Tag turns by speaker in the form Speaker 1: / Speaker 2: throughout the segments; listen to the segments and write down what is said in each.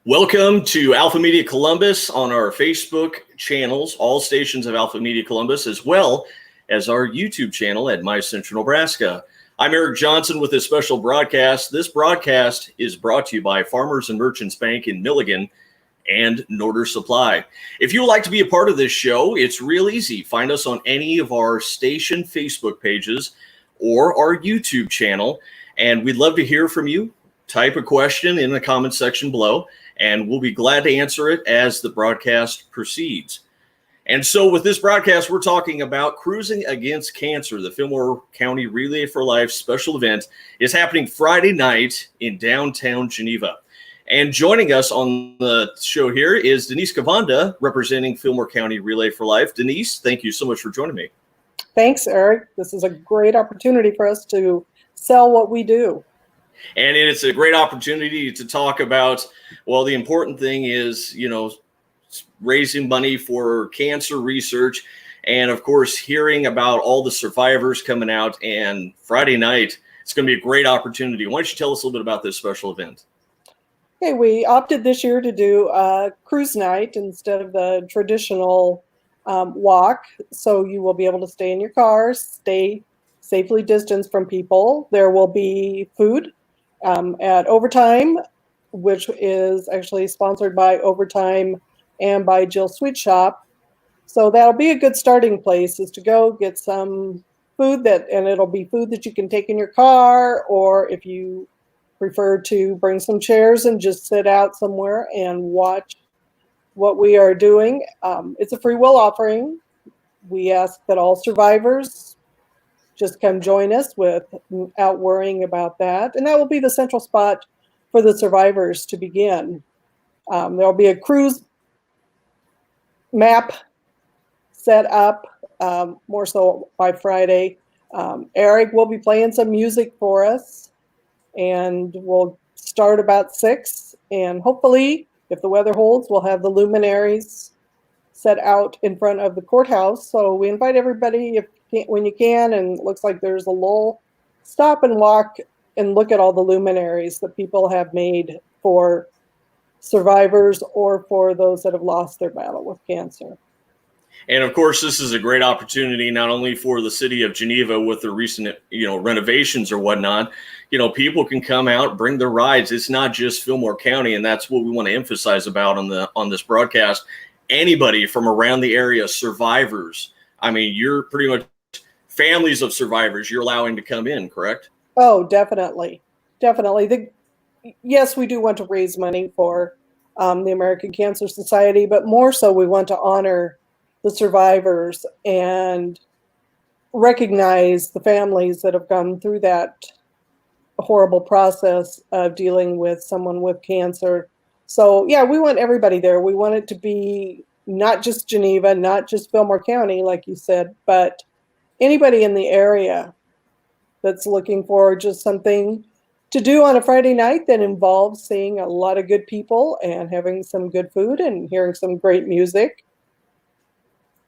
Speaker 1: Welcome to Alpha Media Columbus on our Facebook channels, all stations of Alpha Media Columbus, as well as our YouTube channel at My Central Nebraska. I'm Eric Johnson with this special broadcast. This broadcast is brought to you by Farmers and Merchants Bank in Milligan and Norder Supply. If you would like to be a part of this show, it's real easy. Find us on any of our station Facebook pages or our YouTube channel, and we'd love to hear from you. Type a question in the comment section below, and we'll be glad to answer it as the broadcast proceeds. And so with this broadcast, we're talking about Cruising Against Cancer. The Fillmore County Relay for Life special event is happening Friday night in downtown Geneva. And joining us on the show here is Denise Cavanda, representing Fillmore County Relay for Life. Denise, thank you so much for joining me.
Speaker 2: Thanks, Eric. This is a great opportunity for us to sell what we do.
Speaker 1: And it's a great opportunity to talk about, well, the important thing is, raising money for cancer research. And of course, hearing about all the survivors coming out. And Friday night, it's going to be a great opportunity. Why don't you tell us a little bit about this special event?
Speaker 2: Okay, we opted this year to do a cruise night instead of the traditional walk. So you will be able to stay in your cars, stay safely distanced from people. There will be food at Overtime, which is actually sponsored by Overtime and by Jill Sweet Shop. So that'll be a good starting place, is to go get some food and it'll be food that you can take in your car, or if you prefer to bring some chairs and just sit out somewhere and watch what we are doing. It's a free will offering. We ask that all survivors just come join us without worrying about that. And that will be the central spot for the survivors to begin. There'll be a cruise map set up, more so by Friday. Eric will be playing some music for us, and we'll start about 6. And hopefully, if the weather holds, we'll have the luminaries set out in front of the courthouse. So we invite everybody, when you can, and it looks like there's a lull, stop and walk and look at all the luminaries that people have made for survivors or for those that have lost their battle with cancer.
Speaker 1: And of course, this is a great opportunity, not only for the city of Geneva with the recent, renovations or whatnot. People can come out, bring their rides. It's not just Fillmore County, and that's what we want to emphasize about on this broadcast. Anybody from around the area, survivors. I mean, you're pretty much families of survivors you're allowing to come in, correct?
Speaker 2: Oh, definitely. Definitely. Yes, we do want to raise money for the American Cancer Society, but more so we want to honor the survivors and recognize the families that have gone through that horrible process of dealing with someone with cancer. So, yeah, we want everybody there. We want it to be not just Geneva, not just Fillmore County, like you said, but anybody in the area that's looking for just something to do on a Friday night that involves seeing a lot of good people and having some good food and hearing some great music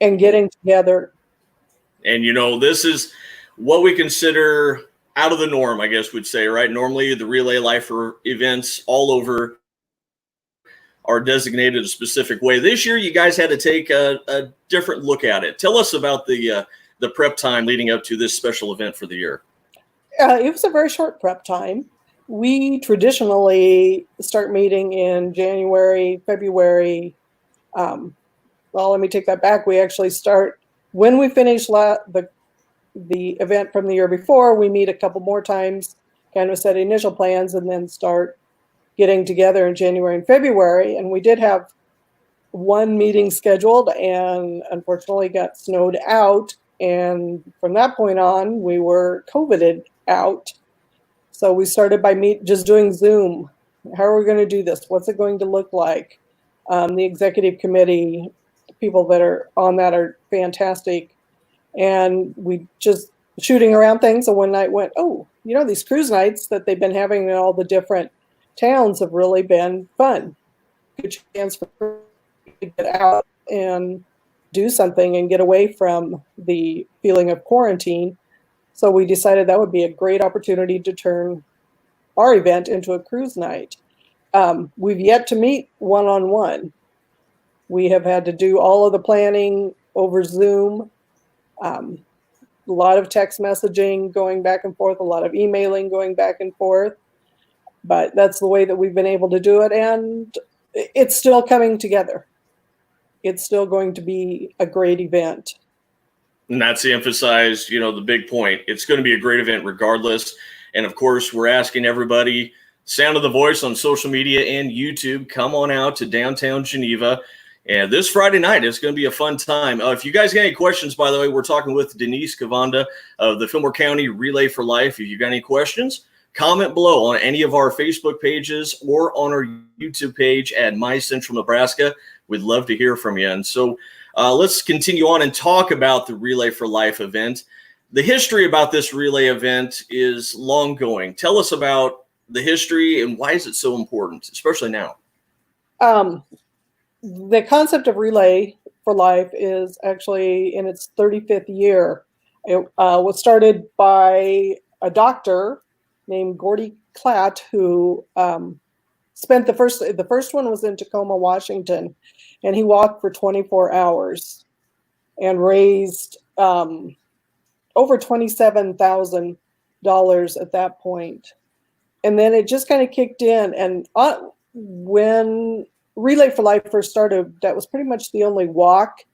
Speaker 2: and getting together.
Speaker 1: And, this is what we consider out of the norm, I guess we'd say, right? Normally, the Relay Lifer events all over are designated a specific way. This year, you guys had to take a different look at it. Tell us about the prep time leading up to this special event for the year.
Speaker 2: It was a very short prep time. We traditionally start meeting in January, February. Well, let me take that back. We actually start when we finish the event from the year before. We meet a couple more times, kind of set initial plans, and then start getting together in January and February. And we did have one meeting scheduled and unfortunately got snowed out. And from that point on, we were COVIDed out. So we started by just doing Zoom. How are we going to do this? What's it going to look like? The executive committee, people that are on that are fantastic. And we just shooting around things. And one night went, these cruise nights that they've been having in all the different towns have really been fun. Good chance for to get out and do something and get away from the feeling of quarantine. So we decided that would be a great opportunity to turn our event into a cruise night. We've yet to meet one-on-one. We have had to do all of the planning over Zoom, a lot of text messaging going back and forth, a lot of emailing going back and forth. But that's the way that we've been able to do it, and it's still coming together. It's still going to be a great event.
Speaker 1: And that's to emphasize, the big point. It's going to be a great event regardless. And of course, we're asking everybody, Sound of the Voice on social media and YouTube, come on out to downtown Geneva. And this Friday night is going to be a fun time. If you guys got any questions, by the way, we're talking with Denise Cavanda of the Fillmore County Relay for Life. If you got any questions, comment below on any of our Facebook pages or on our YouTube page at My Central Nebraska. We'd love to hear from you. And so let's continue on and talk about the Relay for Life event. The history about this relay event is long going. Tell us about the history and why is it so important, especially now?
Speaker 2: The concept of Relay for Life is actually in its 35th year. It was started by a doctor named Gordy Klatt, who spent the first one was in Tacoma, Washington, and he walked for 24 hours and raised over $27,000 at that point. And then it just kind of kicked in. And when Relay for Life first started, that was pretty much the only walk.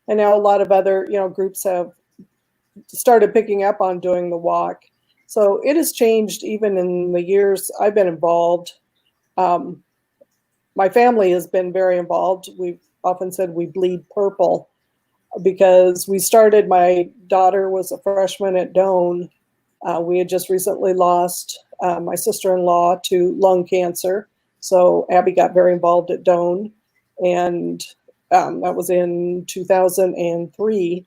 Speaker 2: And now a lot of other, groups have started picking up on doing the walk. So it has changed even in the years I've been involved. My family has been very involved. We've often said we bleed purple because we started, my daughter was a freshman at Doane. We had just recently lost my sister-in-law to lung cancer. So Abby got very involved at Doane, and that was in 2003.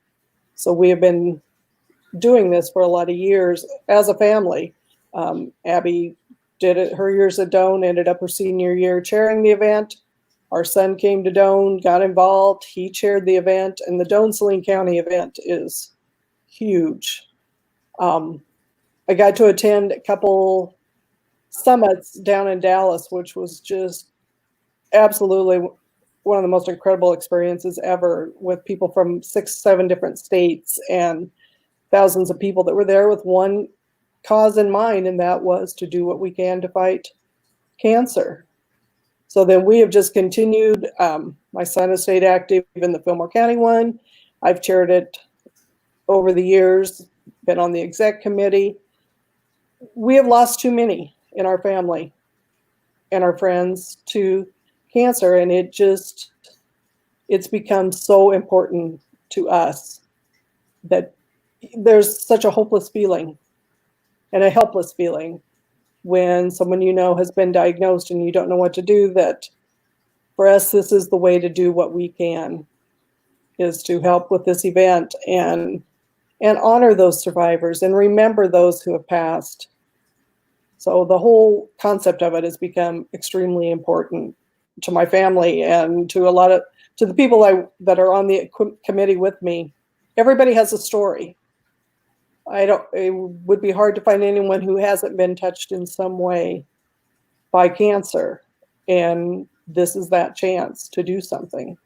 Speaker 2: So we have been doing this for a lot of years as a family. Abby did it her years at Doane, ended up her senior year chairing the event. Our son came to Doane, got involved. He chaired the event, and the Doane-Saline County event is huge. I got to attend a couple summits down in Dallas, which was just absolutely one of the most incredible experiences ever, with people from 6-7 different states and thousands of people that were there with one cause in mind, and that was to do what we can to fight cancer. So then we have just continued. My son has stayed active in the Fillmore County one. I've chaired it over the years, been on the exec committee. We have lost too many in our family and our friends to cancer, and it's become so important to us that there's such a hopeless feeling and a helpless feeling when someone has been diagnosed and you don't know what to do. That for us, this is the way to do what we can, is to help with this event and honor those survivors and remember those who have passed. So the whole concept of it has become extremely important to my family and to the people that are on the committee with me. Everybody has a story. It would be hard to find anyone who hasn't been touched in some way by cancer. And this is that chance to do something.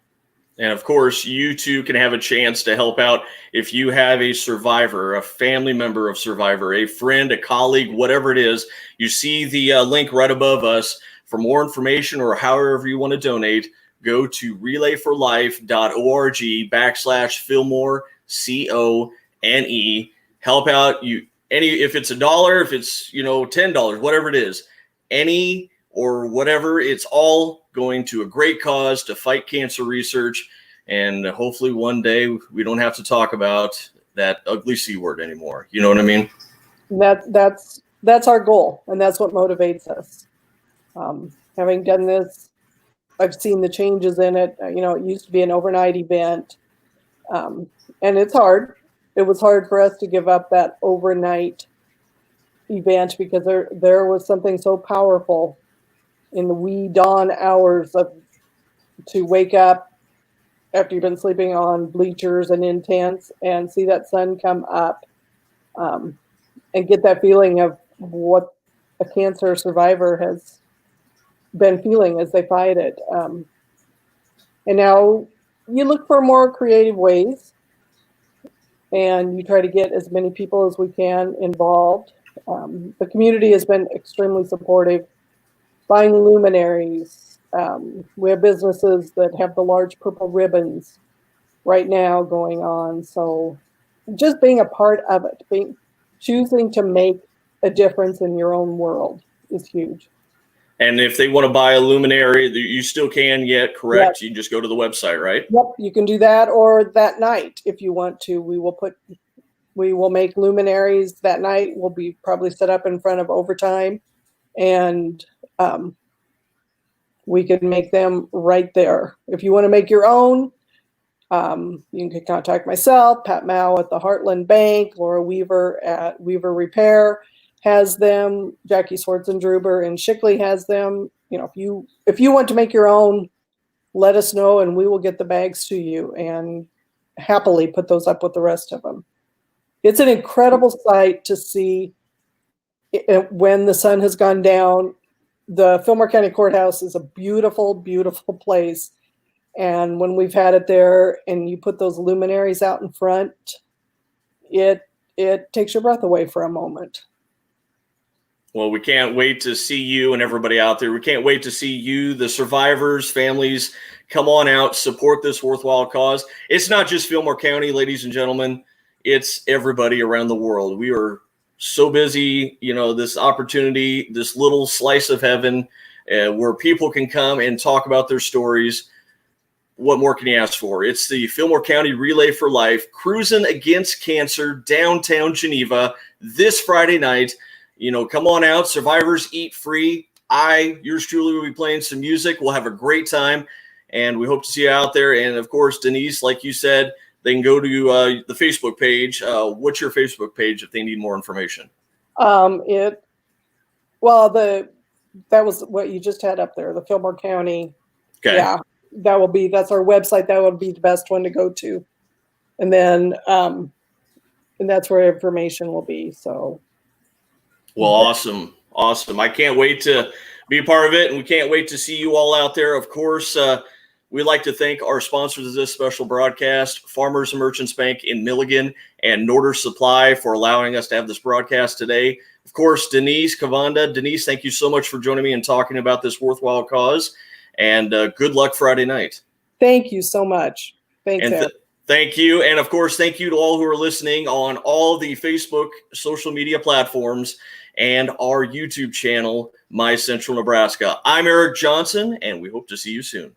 Speaker 1: And of course, you too can have a chance to help out if you have a survivor, a family member of survivor, a friend, a colleague, whatever it is. You see the link right above us. For more information or however you want to donate, go to relayforlife.org/Fillmore, CONE. Help out if it's $1, if it's $10, whatever it is, any or whatever, it's all going to a great cause to fight cancer research. And hopefully one day we don't have to talk about that ugly C word anymore. You know what I mean?
Speaker 2: That's our goal. And that's what motivates us. Having done this, I've seen the changes in it. It used to be an overnight event. And it's hard. It was hard for us to give up that overnight event because there was something so powerful in the wee dawn hours to wake up after you've been sleeping on bleachers and in tents and see that sun come up, and get that feeling of what a cancer survivor has been feeling as they fight it. And now you look for more creative ways, and you try to get as many people as we can involved. The community has been extremely supportive, buying luminaries. We have businesses that have the large purple ribbons right now going on. So just being a part of it, choosing to make a difference in your own world is huge.
Speaker 1: And if they want to buy a luminary, you still can yet, correct?
Speaker 2: Yep.
Speaker 1: You just go to the website, right?
Speaker 2: Yep, you can do that, or that night if you want to. We will make luminaries that night. We'll be probably set up in front of Overtime, and we can make them right there. If you want to make your own, you can contact myself, Pat Mao at the Heartland Bank, Laura Weaver at Weaver Repair has them, Jackie Swartzendruber in Shickley has them. You know, if you want to make your own, let us know and we will get the bags to you and happily put those up with the rest of them. It's an incredible sight to see when the sun has gone down. The Fillmore County Courthouse is a beautiful, beautiful place. And when we've had it there and you put those luminaries out in front, it takes your breath away for a moment.
Speaker 1: Well, we can't wait to see you and everybody out there. We can't wait to see you, the survivors, families, come on out, support this worthwhile cause. It's not just Fillmore County, ladies and gentlemen. It's everybody around the world. We are so busy, this opportunity, this little slice of heaven where people can come and talk about their stories. What more can you ask for? It's the Fillmore County Relay for Life, cruising against cancer, downtown Geneva, this Friday night. Come on out. Survivors eat free. Yours truly, will be playing some music. We'll have a great time, and we hope to see you out there. And, of course, Denise, like you said, they can go to the Facebook page. What's your Facebook page if they need more information?
Speaker 2: That was what you just had up there, the Fillmore County.
Speaker 1: Okay.
Speaker 2: Yeah, that's our website. That would be the best one to go to. And then, and that's where information will be. So.
Speaker 1: Well, awesome. I can't wait to be a part of it, and we can't wait to see you all out there. Of course, we'd like to thank our sponsors of this special broadcast, Farmers and Merchants Bank in Milligan and Norder Supply, for allowing us to have this broadcast today. Of course, Denise Kavanda. Denise, thank you so much for joining me and talking about this worthwhile cause, and good luck Friday night.
Speaker 2: Thank you so much. Thanks, Ed.
Speaker 1: Thank you. And, of course, thank you to all who are listening on all the Facebook social media platforms and our YouTube channel, My Central Nebraska. I'm Eric Johnson, and we hope to see you soon.